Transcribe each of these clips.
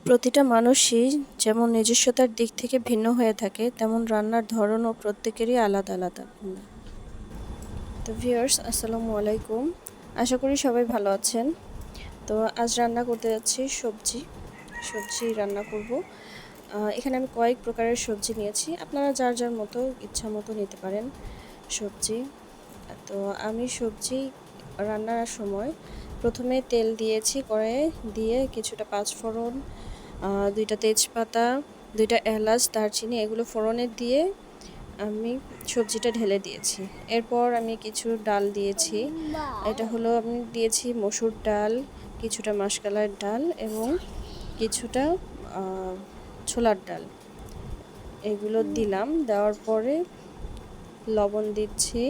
প্রতিটা মানুষই যেমন নিজস্বতার দিক থেকে ভিন্ন হয়ে থাকে, তেমন রান্নার ধরনও প্রত্যেকেরই আলাদা আলাদা। তো ভিউয়ার্স, আসসালামু আলাইকুম। আশা করি সবাই ভালো আছেন। তো আজ রান্না করতে যাচ্ছি সবজি রান্না করব। এখানে আমি কয়েক প্রকারের সবজি নিয়েছি, আপনারা যার যার মতো ইচ্ছা মতো নিতে পারেন সবজি। তো আমি সবজি রান্নার সময় প্রথমে তেল দিয়েছি কড়াইয়ে, দিয়ে কিছুটা পাঁচফোড়ন, 2টা তেজপাতা, 2টা এলাচ, দারচিনি এগুলো ফোড়নে দিয়ে আমি সবজিটা ঢেলে দিয়েছি। এরপর আমি কিছু ডাল দিয়েছি। এটা হলো আমি দিয়েছি মসুর ডাল, কিছুটা মাসকলাইয়ের ডাল এবং কিছুটা ছোলার ডাল। এগুলো দিলাম, দেওয়ার পরে লবণ দিচ্ছি।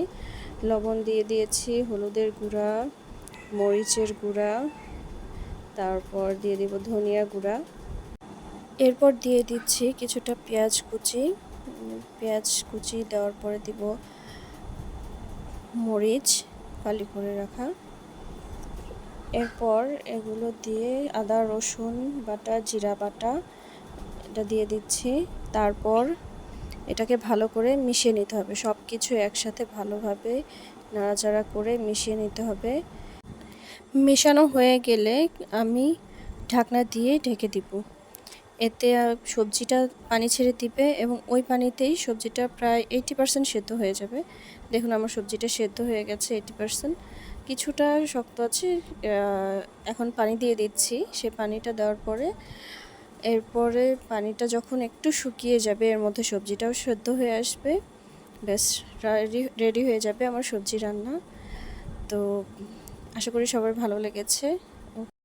লবণ দিয়ে দিয়েছি হলুদের গুঁড়া, মরিচের গুঁড়া, তারপর দিয়ে দেব ধনিয়া গুঁড়া। এরপর দিয়ে দিচ্ছি কিছুটা পেঁয়াজ কুচি দেওয়ার পরে দিব মরিচ ফালি করে রাখা। এরপর এগুলো দিয়ে আদা রসুন বাটা, জিরা বাটা এটা দিয়ে দিচ্ছি। তারপর এটাকে ভালো করে মিশিয়ে নিতে হবে, সব কিছু একসাথে ভালোভাবে নাড়াচাড়া করে মিশিয়ে নিতে হবে। মেশানো হয়ে গেলে আমি ঢাকনা দিয়ে ঢেকে দিব। এতে সবজিটা পানি ছেড়ে দিবে এবং ওই পানিতেই সবজিটা প্রায় 80% সেদ্ধ হয়ে যাবে। দেখুন আমার সবজিটা সেদ্ধ হয়ে গেছে 80%, কিছুটা শক্ত আছে। এখন পানি দিয়ে দিচ্ছি। সে পানিটা দেওয়ার পরে এরপরে পানিটা যখন একটু শুকিয়ে যাবে, এর মধ্যে সবজিটাও সেদ্ধ হয়ে আসবে, ব্যাস রেডি হয়ে যাবে আমার সবজি রান্না। তো আশা করি সবার ভালো লেগেছে।